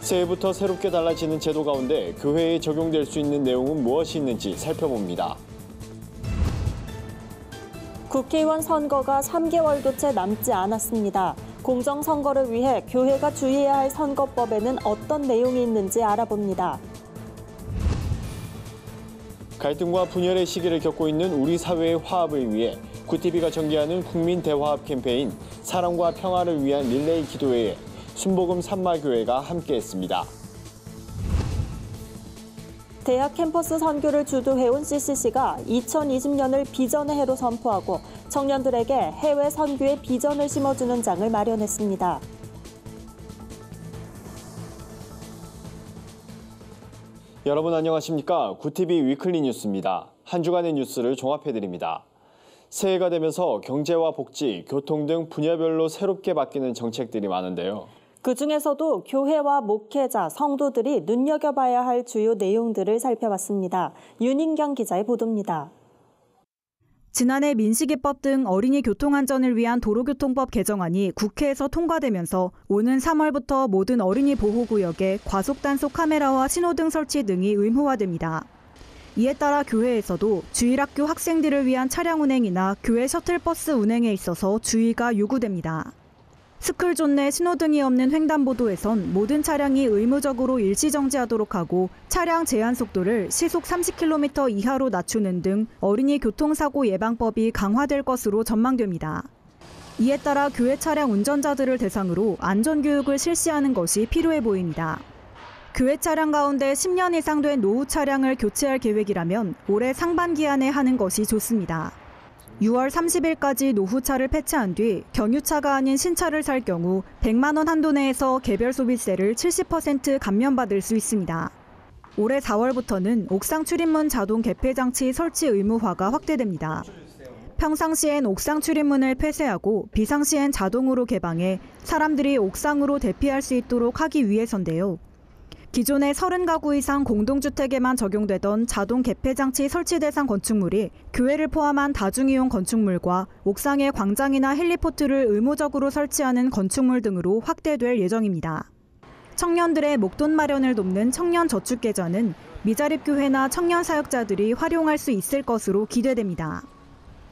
새해부터 새롭게 달라지는 제도 가운데 교회에 적용될 수 있는 내용은 무엇이 있는지 살펴봅니다. 국회의원 선거가 3개월도 채 남지 않았습니다. 공정선거를 위해 교회가 주의해야 할 선거법에는 어떤 내용이 있는지 알아봅니다. 갈등과 분열의 시기를 겪고 있는 우리 사회의 화합을 위해 구티비가 전개하는 국민 대화합 캠페인 사랑과 평화를 위한 릴레이 기도회에 순복음 산마교회가 함께했습니다. 대학 캠퍼스 선교를 주도해온 CCC가 2020년을 비전의 해로 선포하고 청년들에게 해외 선교의 비전을 심어주는 장을 마련했습니다. 여러분 안녕하십니까? 구티비 위클리 뉴스입니다. 한 주간의 뉴스를 종합해드립니다. 새해가 되면서 경제와 복지, 교통 등 분야별로 새롭게 바뀌는 정책들이 많은데요. 그중에서도 교회와 목회자, 성도들이 눈여겨봐야 할 주요 내용들을 살펴봤습니다. 윤인경 기자의 보도입니다. 지난해 민식이법 등 어린이 교통안전을 위한 도로교통법 개정안이 국회에서 통과되면서 오는 3월부터 모든 어린이 보호구역에 과속단속 카메라와 신호등 설치 등이 의무화됩니다. 이에 따라 교회에서도 주일학교 학생들을 위한 차량 운행이나 교회 셔틀버스 운행에 있어서 주의가 요구됩니다. 스쿨존 내 신호등이 없는 횡단보도에선 모든 차량이 의무적으로 일시정지하도록 하고 차량 제한 속도를 시속 30km 이하로 낮추는 등 어린이 교통사고 예방법이 강화될 것으로 전망됩니다. 이에 따라 교회 차량 운전자들을 대상으로 안전교육을 실시하는 것이 필요해 보입니다. 교회 차량 가운데 10년 이상 된 노후 차량을 교체할 계획이라면 올해 상반기 안에 하는 것이 좋습니다. 6월 30일까지 노후차를 폐차한 뒤 경유차가 아닌 신차를 살 경우 100만 원 한도 내에서 개별 소비세를 70% 감면받을 수 있습니다. 올해 4월부터는 옥상 출입문 자동 개폐 장치 설치 의무화가 확대됩니다. 평상시엔 옥상 출입문을 폐쇄하고 비상시엔 자동으로 개방해 사람들이 옥상으로 대피할 수 있도록 하기 위해서인데요. 기존의 30가구 이상 공동주택에만 적용되던 자동 개폐 장치 설치 대상 건축물이 교회를 포함한 다중이용 건축물과 옥상에 광장이나 헬리포트를 의무적으로 설치하는 건축물 등으로 확대될 예정입니다. 청년들의 목돈 마련을 돕는 청년저축계좌는 미자립교회나 청년 사역자들이 활용할 수 있을 것으로 기대됩니다.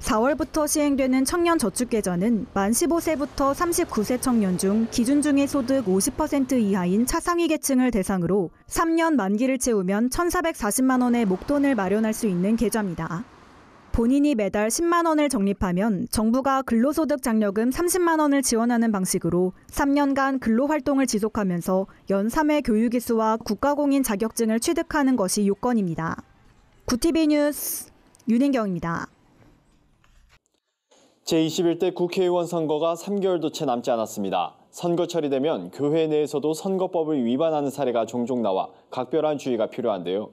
4월부터 시행되는 청년저축계좌는 만 15세부터 39세 청년 중 기준 중위소득 50% 이하인 차상위 계층을 대상으로 3년 만기를 채우면 1,440만 원의 목돈을 마련할 수 있는 계좌입니다. 본인이 매달 10만 원을 적립하면 정부가 근로소득 장려금 30만 원을 지원하는 방식으로 3년간 근로활동을 지속하면서 연 3회 교육이수와 국가공인 자격증을 취득하는 것이 요건입니다. 구티비 뉴스 윤인경입니다. 제21대 국회의원 선거가 3개월도 채 남지 않았습니다. 선거철이 되면 교회 내에서도 선거법을 위반하는 사례가 종종 나와 각별한 주의가 필요한데요.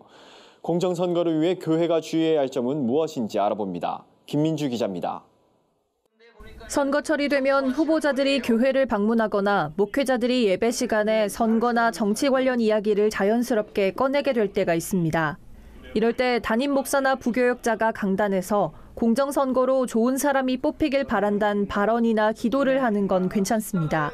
공정선거를 위해 교회가 주의해야 할 점은 무엇인지 알아봅니다. 김민주 기자입니다. 선거철이 되면 후보자들이 교회를 방문하거나 목회자들이 예배 시간에 선거나 정치 관련 이야기를 자연스럽게 꺼내게 될 때가 있습니다. 이럴 때 담임 목사나 부교역자가 강단에서 공정선거로 좋은 사람이 뽑히길 바란다는 발언이나 기도를 하는 건 괜찮습니다.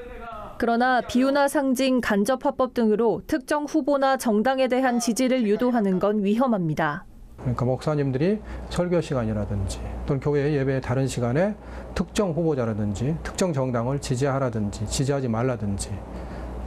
그러나 비유나 상징, 간접 화법 등으로 특정 후보나 정당에 대한 지지를 유도하는 건 위험합니다. 그러니까 목사님들이 설교 시간이라든지 또는 교회 예배 다른 시간에 특정 후보자라든지 특정 정당을 지지하라든지 지지하지 말라든지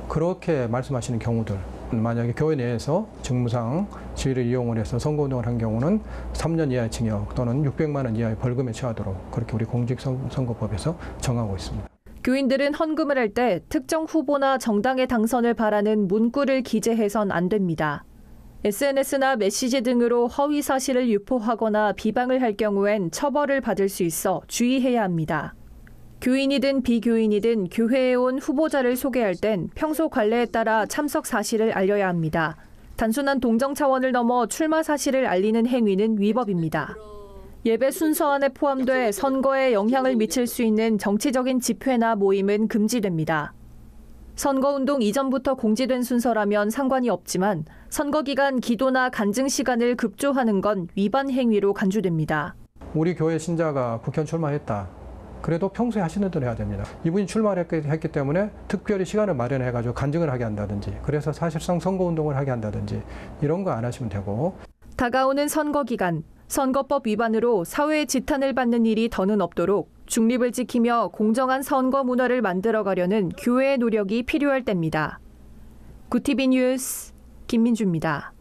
그렇게 말씀하시는 경우들, 만약에 교회 내에서 직무상 지위를 이용을 해서 선거운동을 한 경우는 3년 이하의 징역 또는 600만 원 이하의 벌금에 처하도록 그렇게 우리 공직선거법에서 정하고 있습니다. 교인들은 헌금을 할 때 특정 후보나 정당의 당선을 바라는 문구를 기재해선 안 됩니다. SNS나 메시지 등으로 허위 사실을 유포하거나 비방을 할 경우엔 처벌을 받을 수 있어 주의해야 합니다. 교인이든 비교인이든 교회에 온 후보자를 소개할 땐 평소 관례에 따라 참석 사실을 알려야 합니다. 단순한 동정 차원을 넘어 출마 사실을 알리는 행위는 위법입니다. 예배 순서 안에 포함돼 선거에 영향을 미칠 수 있는 정치적인 집회나 모임은 금지됩니다. 선거운동 이전부터 공지된 순서라면 상관이 없지만 선거 기간 기도나 간증 시간을 급조하는 건 위반 행위로 간주됩니다. 우리 교회 신자가 국회의원 출마했다. 그래도 평소에 하시는 대로 해야 됩니다. 이분이 출마를 했기 때문에 특별히 시간을 마련해가지고 간증을 하게 한다든지, 그래서 사실상 선거운동을 하게 한다든지 이런 거 안 하시면 되고. 다가오는 선거 기간, 선거법 위반으로 사회의 지탄을 받는 일이 더는 없도록 중립을 지키며 공정한 선거 문화를 만들어가려는 교회의 노력이 필요할 때입니다. 구티비 뉴스 김민주입니다.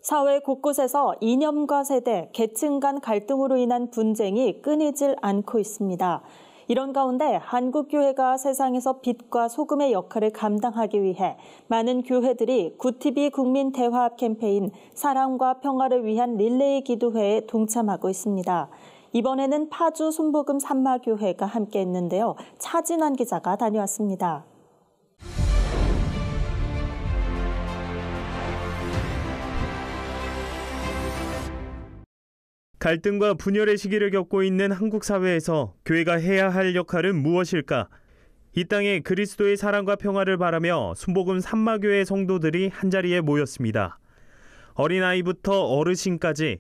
사회 곳곳에서 이념과 세대, 계층 간 갈등으로 인한 분쟁이 끊이질 않고 있습니다. 이런 가운데 한국교회가 세상에서 빛과 소금의 역할을 감당하기 위해 많은 교회들이 구티비 국민대화합 캠페인 사랑과 평화를 위한 릴레이 기도회에 동참하고 있습니다. 이번에는 파주 순복음 산마교회가 함께했는데요. 차진환 기자가 다녀왔습니다. 갈등과 분열의 시기를 겪고 있는 한국 사회에서 교회가 해야 할 역할은 무엇일까? 이 땅에 그리스도의 사랑과 평화를 바라며 순복음 산마교회 성도들이 한자리에 모였습니다. 어린아이부터 어르신까지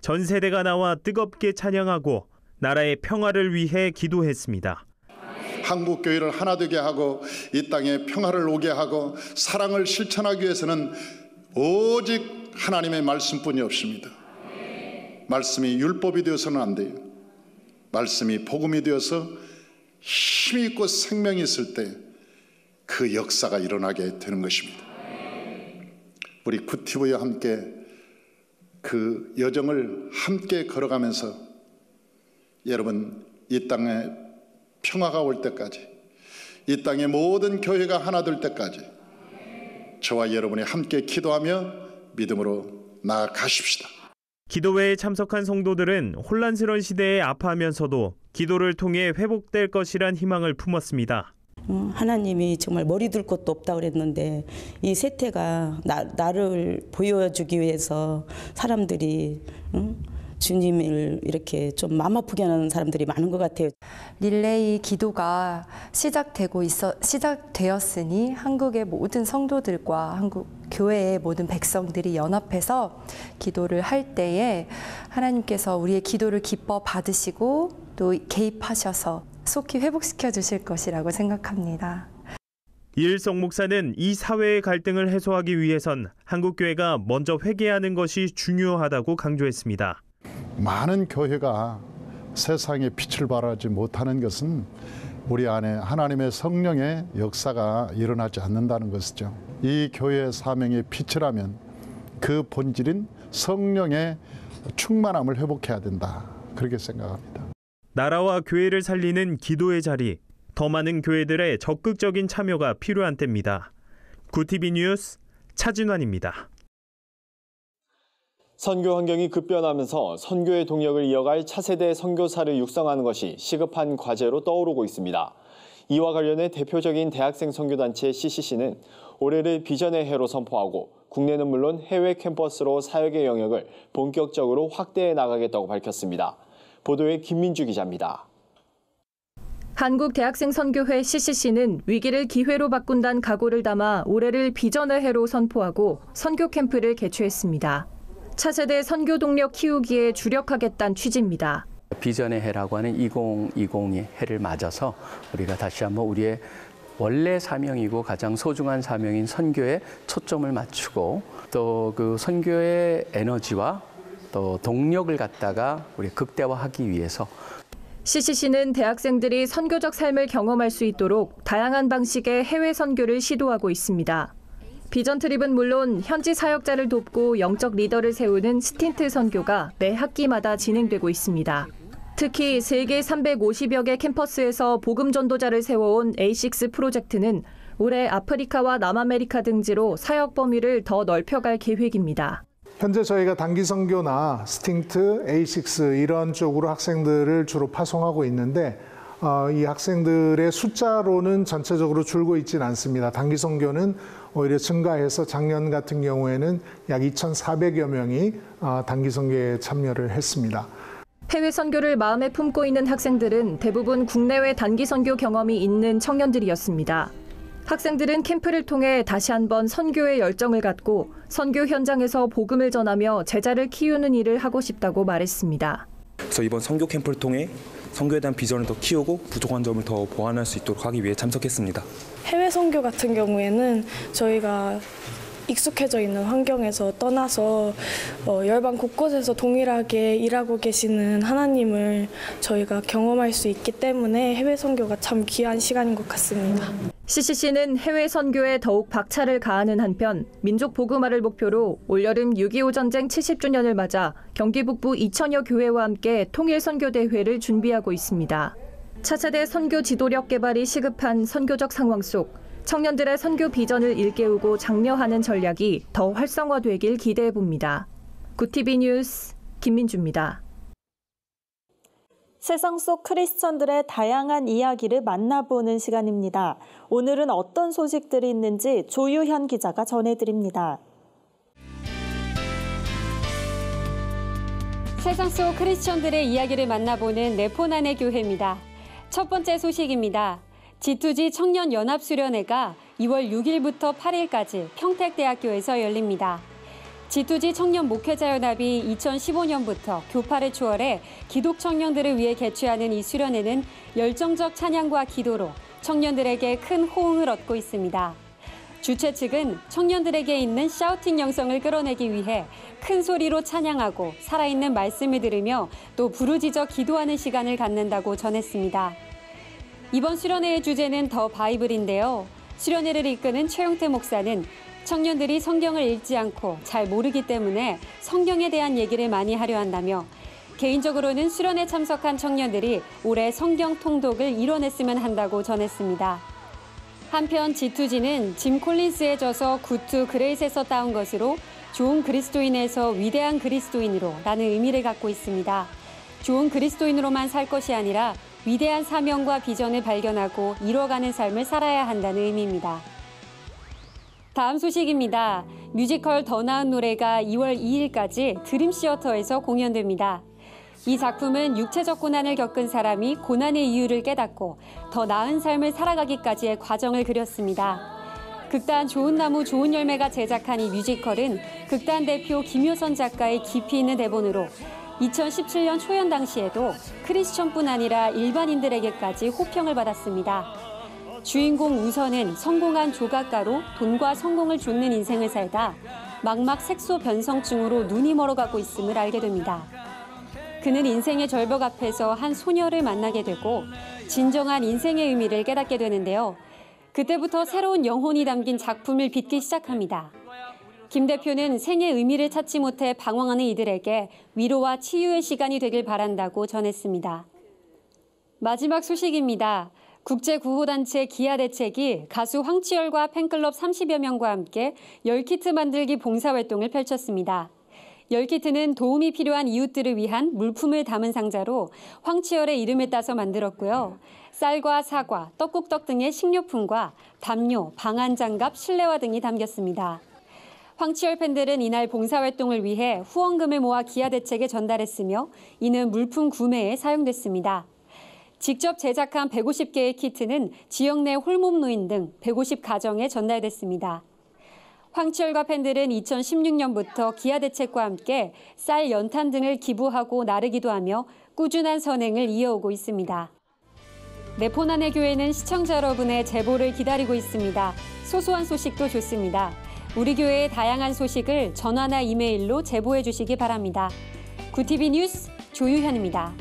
전 세대가 나와 뜨겁게 찬양하고 나라의 평화를 위해 기도했습니다. 한국 교회를 하나 되게 하고 이 땅에 평화를 오게 하고 사랑을 실천하기 위해서는 오직 하나님의 말씀뿐이 없습니다. 말씀이 율법이 되어서는 안 돼요. 말씀이 복음이 되어서 힘이 있고 생명이 있을 때 그 역사가 일어나게 되는 것입니다. 우리 구티브와 함께 그 여정을 함께 걸어가면서 여러분 이 땅에 평화가 올 때까지, 이 땅의 모든 교회가 하나 될 때까지 저와 여러분이 함께 기도하며 믿음으로 나아가십시다. 기도회에 참석한 성도들은 혼란스러운 시대에 아파하면서도 기도를 통해 회복될 것이란 희망을 품었습니다. 하나님이 정말 머리 둘 곳도 없다고 그랬는데 이 세태가 나를 보여주기 위해서 사람들이 주님을 이렇게 좀 마음 아프게 하는 사람들이 많은 것 같아요. 릴레이 기도가 시작되었으니 한국의 모든 성도들과 한국 교회의 모든 백성들이 연합해서 기도를 할 때에 하나님께서 우리의 기도를 기뻐 받으시고 또 개입하셔서 속히 회복시켜 주실 것이라고 생각합니다. 이일성 목사는 이 사회의 갈등을 해소하기 위해선 한국교회가 먼저 회개하는 것이 중요하다고 강조했습니다. 많은 교회가 세상에 빛을 발하지 못하는 것은 우리 안에 하나님의 성령의 역사가 일어나지 않는다는 것이죠. 이 교회의 사명의 빛이라면 그 본질인 성령의 충만함을 회복해야 된다. 그렇게 생각합니다. 나라와 교회를 살리는 기도의 자리, 더 많은 교회들의 적극적인 참여가 필요한 때입니다. 구티비 뉴스 차진환입니다. 선교 환경이 급변하면서 선교의 동력을 이어갈 차세대 선교사를 육성하는 것이 시급한 과제로 떠오르고 있습니다. 이와 관련해 대표적인 대학생 선교단체 CCC는 올해를 비전의 해로 선포하고 국내는 물론 해외 캠퍼스로 사역의 영역을 본격적으로 확대해 나가겠다고 밝혔습니다. 보도에 김민주 기자입니다. 한국대학생선교회 CCC는 위기를 기회로 바꾼다는 각오를 담아 올해를 비전의 해로 선포하고 선교 캠프를 개최했습니다. 차세대 선교 동력 키우기에 주력하겠다는 취지입니다. 비전의 해라고 하는 2020의 해를 맞아서 우리가 다시 한번 우리의 원래 사명이고 가장 소중한 사명인 선교에 초점을 맞추고 또 그 선교의 에너지와 또 동력을 갖다가 우리 극대화하기 위해서 CCC는 대학생들이 선교적 삶을 경험할 수 있도록 다양한 방식의 해외 선교를 시도하고 있습니다. 비전 트립은 물론 현지 사역자를 돕고 영적 리더를 세우는 스틴트 선교가 매 학기마다 진행되고 있습니다. 특히 세계 350여 개 캠퍼스에서 복음 전도자를 세워온 A6 프로젝트는 올해 아프리카와 남아메리카 등지로 사역 범위를 더 넓혀갈 계획입니다. 현재 저희가 단기 선교나 스팅트, A6 이런 쪽으로 학생들을 주로 파송하고 있는데 이 학생들의 숫자로는 전체적으로 줄고 있지는 않습니다. 단기 선교는 오히려 증가해서 작년 같은 경우에는 약 2,400여 명이 단기 선교에 참여를 했습니다. 해외 선교를 마음에 품고 있는 학생들은 대부분 국내외 단기 선교 경험이 있는 청년들이었습니다. 학생들은 캠프를 통해 다시 한번 선교의 열정을 갖고 선교 현장에서 복음을 전하며 제자를 키우는 일을 하고 싶다고 말했습니다. 그래서 이번 선교 캠프를 통해 선교에 대한 비전을 더 키우고 부족한 점을 더 보완할 수 있도록 하기 위해 참석했습니다. 해외 선교 같은 경우에는 저희가 익숙해져 있는 환경에서 떠나서 열방 곳곳에서 동일하게 일하고 계시는 하나님을 저희가 경험할 수 있기 때문에 해외 선교가 참 귀한 시간인 것 같습니다. CCC는 해외 선교에 더욱 박차를 가하는 한편 민족 복음화를 목표로 올여름 6.25 전쟁 70주년을 맞아 경기 북부 2,000여 교회와 함께 통일 선교 대회를 준비하고 있습니다. 차세대 선교 지도력 개발이 시급한 선교적 상황 속 청년들의 선교 비전을 일깨우고 장려하는 전략이 더 활성화되길 기대해 봅니다. 구TV 뉴스 김민주입니다. 세상 속 크리스천들의 다양한 이야기를 만나보는 시간입니다. 오늘은 어떤 소식들이 있는지 조유현 기자가 전해드립니다. 세상 속 크리스천들의 이야기를 만나보는 네포난의 교회입니다. 첫 번째 소식입니다. G2G 청년연합수련회가 2월 6일부터 8일까지 평택대학교에서 열립니다. G2G 청년 목회자연합이 2015년부터 교파를 초월해 기독 청년들을 위해 개최하는 이 수련회는 열정적 찬양과 기도로 청년들에게 큰 호응을 얻고 있습니다. 주최 측은 청년들에게 있는 샤우팅 영성을 끌어내기 위해 큰 소리로 찬양하고 살아있는 말씀을 들으며 또 부르짖어 기도하는 시간을 갖는다고 전했습니다. 이번 수련회의 주제는 더 바이블인데요. 수련회를 이끄는 최용태 목사는 청년들이 성경을 읽지 않고 잘 모르기 때문에 성경에 대한 얘기를 많이 하려 한다며 개인적으로는 수련회 참석한 청년들이 올해 성경 통독을 이뤄냈으면 한다고 전했습니다. 한편 G2G는 짐 콜린스의 저서 굿 투 그레이스에서 따온 것으로 좋은 그리스도인에서 위대한 그리스도인으로 라는 의미를 갖고 있습니다. 좋은 그리스도인으로만 살 것이 아니라 위대한 사명과 비전을 발견하고 이뤄가는 삶을 살아야 한다는 의미입니다. 다음 소식입니다. 뮤지컬 더 나은 노래가 2월 2일까지 드림시어터에서 공연됩니다. 이 작품은 육체적 고난을 겪은 사람이 고난의 이유를 깨닫고 더 나은 삶을 살아가기까지의 과정을 그렸습니다. 극단 좋은 나무 좋은 열매가 제작한 이 뮤지컬은 극단 대표 김효선 작가의 깊이 있는 대본으로 2017년 초연 당시에도 크리스천뿐 아니라 일반인들에게까지 호평을 받았습니다. 주인공 우선은 성공한 조각가로 돈과 성공을 쫓는 인생을 살다 막막 색소 변성증으로 눈이 멀어가고 있음을 알게 됩니다. 그는 인생의 절벽 앞에서 한 소녀를 만나게 되고 진정한 인생의 의미를 깨닫게 되는데요. 그때부터 새로운 영혼이 담긴 작품을 빚기 시작합니다. 김 대표는 생의 의미를 찾지 못해 방황하는 이들에게 위로와 치유의 시간이 되길 바란다고 전했습니다. 마지막 소식입니다. 국제구호단체 기아대책이 가수 황치열과 팬클럽 30여 명과 함께 열키트 만들기 봉사활동을 펼쳤습니다. 열키트는 도움이 필요한 이웃들을 위한 물품을 담은 상자로 황치열의 이름을 따서 만들었고요. 쌀과 사과, 떡국떡 등의 식료품과 담요, 방한장갑, 실내화 등이 담겼습니다. 황치열 팬들은 이날 봉사활동을 위해 후원금을 모아 기아대책에 전달했으며 이는 물품 구매에 사용됐습니다. 직접 제작한 150개의 키트는 지역 내 홀몸 노인 등 150가정에 전달됐습니다. 황치열과 팬들은 2016년부터 기아대책과 함께 쌀, 연탄 등을 기부하고 나르기도 하며 꾸준한 선행을 이어오고 있습니다. 네포난의 교회는 시청자 여러분의 제보를 기다리고 있습니다. 소소한 소식도 좋습니다. 우리 교회의 다양한 소식을 전화나 이메일로 제보해 주시기 바랍니다. 구TV 뉴스 조유현입니다.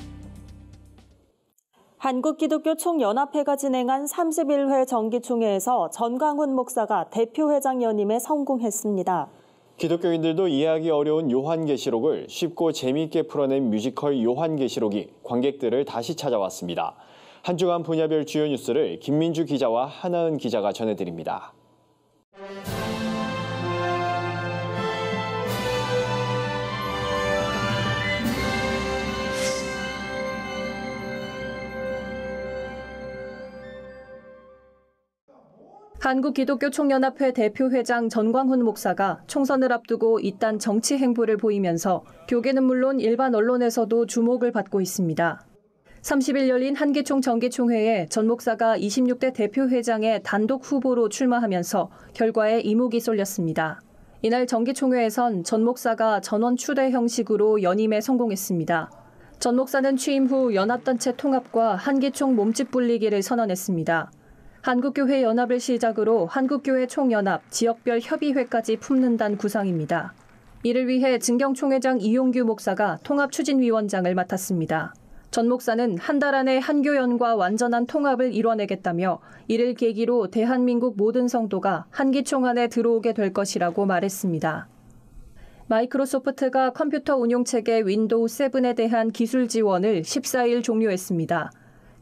한국기독교총연합회가 진행한 31회 정기총회에서 전광훈 목사가 대표회장 연임에 성공했습니다. 기독교인들도 이해하기 어려운 요한계시록을 쉽고 재미있게 풀어낸 뮤지컬 요한계시록이 관객들을 다시 찾아왔습니다. 한 주간 분야별 주요 뉴스를 김민주 기자와 하나은 기자가 전해드립니다. 한국기독교총연합회 대표회장 전광훈 목사가 총선을 앞두고 이딴 정치 행보를 보이면서 교계는 물론 일반 언론에서도 주목을 받고 있습니다. 30일 열린 한기총 정기총회에 전 목사가 26대 대표회장의 단독 후보로 출마하면서 결과에 이목이 쏠렸습니다. 이날 정기총회에선 전 목사가 전원 추대 형식으로 연임에 성공했습니다. 전 목사는 취임 후 연합단체 통합과 한기총 몸집 불리기를 선언했습니다. 한국교회 연합을 시작으로 한국교회 총연합, 지역별 협의회까지 품는다는 구상입니다. 이를 위해 진경총회장 이용규 목사가 통합추진위원장을 맡았습니다. 전 목사는 한 달 안에 한교연과 완전한 통합을 이뤄내겠다며 이를 계기로 대한민국 모든 성도가 한기총 안에 들어오게 될 것이라고 말했습니다. 마이크로소프트가 컴퓨터 운용체계 윈도우 7에 대한 기술 지원을 14일 종료했습니다.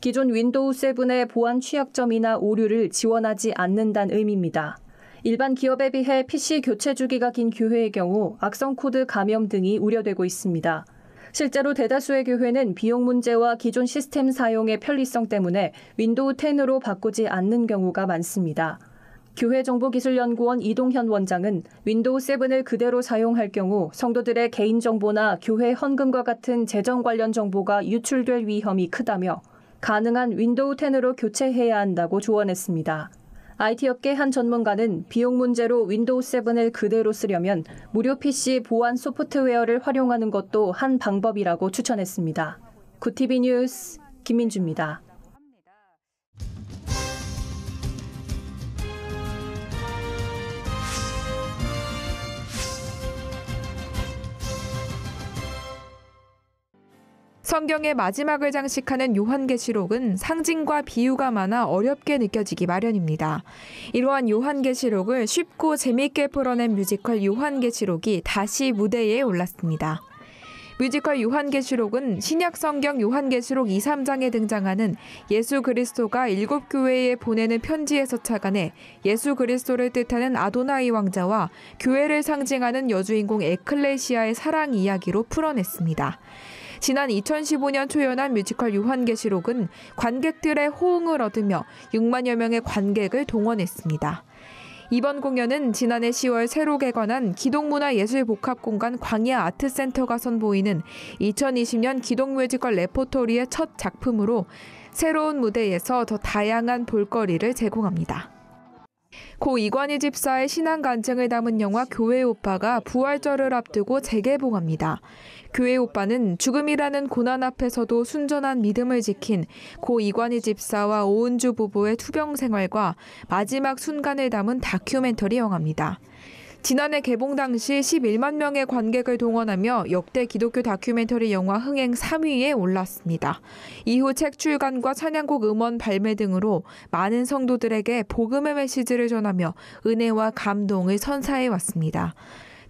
기존 윈도우 7의 보안 취약점이나 오류를 지원하지 않는다는 의미입니다. 일반 기업에 비해 PC 교체 주기가 긴 교회의 경우 악성 코드 감염 등이 우려되고 있습니다. 실제로 대다수의 교회는 비용 문제와 기존 시스템 사용의 편리성 때문에 윈도우 10으로 바꾸지 않는 경우가 많습니다. 교회정보기술연구원 이동현 원장은 윈도우 7을 그대로 사용할 경우 성도들의 개인정보나 교회 헌금과 같은 재정 관련 정보가 유출될 위험이 크다며 가능한 윈도우 10으로 교체해야 한다고 조언했습니다. IT업계 한 전문가는 비용 문제로 윈도우 7을 그대로 쓰려면 무료 PC 보안 소프트웨어를 활용하는 것도 한 방법이라고 추천했습니다. 구TV 뉴스 김민주입니다. 성경의 마지막을 장식하는 요한계시록은 상징과 비유가 많아 어렵게 느껴지기 마련입니다. 이러한 요한계시록을 쉽고 재미있게 풀어낸 뮤지컬 요한계시록이 다시 무대에 올랐습니다. 뮤지컬 요한계시록은 신약성경 요한계시록 2, 3장에 등장하는 예수 그리스도가 7교회에 보내는 편지에서 착안해 예수 그리스도를 뜻하는 아도나이 왕자와 교회를 상징하는 여주인공 에클레시아의 사랑 이야기로 풀어냈습니다. 지난 2015년 초연한 뮤지컬 요한계시록은 관객들의 호응을 얻으며 6만여 명의 관객을 동원했습니다. 이번 공연은 지난해 10월 새로 개관한 기독문화예술복합공간 광야 아트센터가 선보이는 2020년 기독뮤지컬 레포토리의 첫 작품으로 새로운 무대에서 더 다양한 볼거리를 제공합니다. 고 이관희 집사의 신앙 간증을 담은 영화 교회 오빠가 부활절을 앞두고 재개봉합니다. 교회 오빠는 죽음이라는 고난 앞에서도 순전한 믿음을 지킨 고 이관희 집사와 오은주 부부의 투병 생활과 마지막 순간을 담은 다큐멘터리 영화입니다. 지난해 개봉 당시 11만 명의 관객을 동원하며 역대 기독교 다큐멘터리 영화 흥행 3위에 올랐습니다. 이후 책 출간과 찬양곡 음원 발매 등으로 많은 성도들에게 복음의 메시지를 전하며 은혜와 감동을 선사해 왔습니다.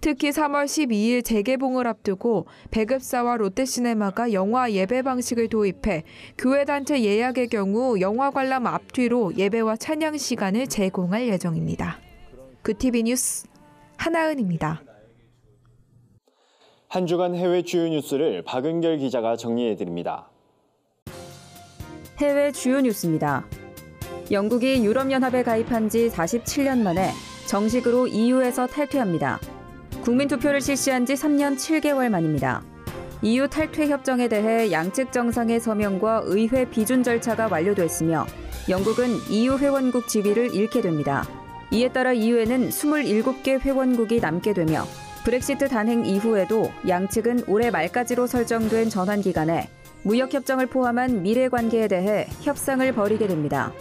특히 3월 12일 재개봉을 앞두고 배급사와 롯데시네마가 영화 예배 방식을 도입해 교회 단체 예약의 경우 영화 관람 앞뒤로 예배와 찬양 시간을 제공할 예정입니다. 구TV 뉴스 하나은입니다. 한 주간 해외 주요 뉴스를 박은결 기자가 정리해드립니다. 해외 주요 뉴스입니다. 영국이 유럽연합에 가입한 지 47년 만에 정식으로 EU에서 탈퇴합니다. 국민투표를 실시한 지 3년 7개월 만입니다. EU 탈퇴 협정에 대해 양측 정상의 서명과 의회 비준 절차가 완료됐으며 영국은 EU 회원국 지위를 잃게 됩니다. 이에 따라 EU에는 27개 회원국이 남게 되며 브렉시트 단행 이후에도 양측은 올해 말까지로 설정된 전환 기간에 무역협정을 포함한 미래 관계에 대해 협상을 벌이게 됩니다.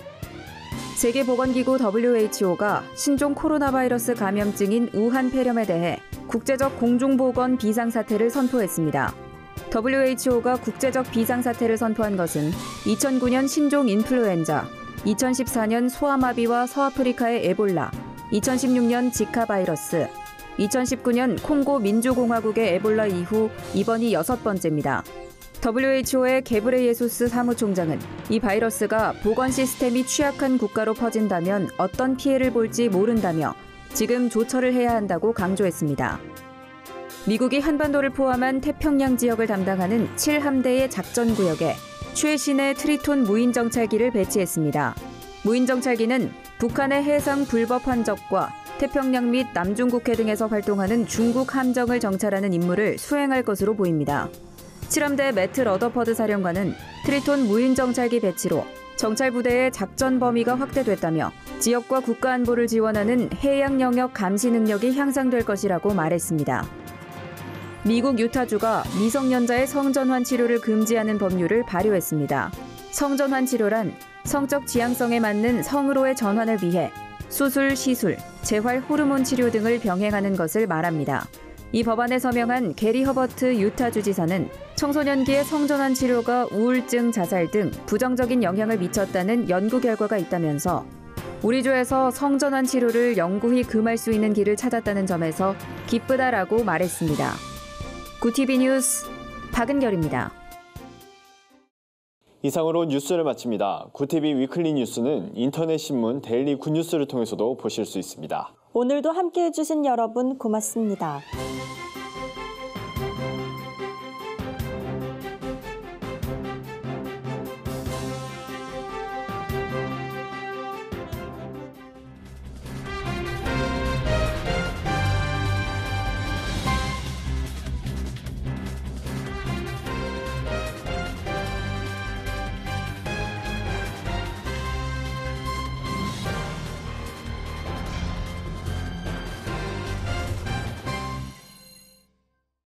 세계보건기구 WHO가 신종 코로나 바이러스 감염증인 우한 폐렴에 대해 국제적 공중보건 비상사태를 선포했습니다. WHO가 국제적 비상사태를 선포한 것은 2009년 신종 인플루엔자, 2014년 소아마비와 서아프리카의 에볼라, 2016년 지카 바이러스, 2019년 콩고 민주공화국의 에볼라 이후 이번이 6번째입니다. WHO의 게브레예수스 사무총장은 이 바이러스가 보건 시스템이 취약한 국가로 퍼진다면 어떤 피해를 볼지 모른다며 지금 조처를 해야 한다고 강조했습니다. 미국이 한반도를 포함한 태평양 지역을 담당하는 7함대의 작전구역에 최신의 트리톤 무인정찰기를 배치했습니다. 무인정찰기는 북한의 해상 불법 환적과 태평양 및 남중국해 등에서 활동하는 중국 함정을 정찰하는 임무를 수행할 것으로 보입니다. 7함대 매트 러더퍼드 사령관은 트리톤 무인정찰기 배치로 정찰부대의 작전 범위가 확대됐다며 지역과 국가 안보를 지원하는 해양 영역 감시 능력이 향상될 것이라고 말했습니다. 미국 유타주가 미성년자의 성전환 치료를 금지하는 법률을 발효했습니다. 성전환 치료란 성적 지향성에 맞는 성으로의 전환을 위해 수술, 시술, 재활 호르몬 치료 등을 병행하는 것을 말합니다. 이 법안에 서명한 게리 허버트 유타주 지사는 청소년기의 성전환 치료가 우울증, 자살 등 부정적인 영향을 미쳤다는 연구 결과가 있다면서 우리 주에서 성전환 치료를 영구히 금할 수 있는 길을 찾았다는 점에서 기쁘다라고 말했습니다. 구TV 뉴스 박은결입니다. 이상으로 뉴스를 마칩니다. 구TV 위클리 뉴스는 인터넷 신문 데일리 굿뉴스를 통해서도 보실 수 있습니다. 오늘도 함께해 주신 여러분 고맙습니다.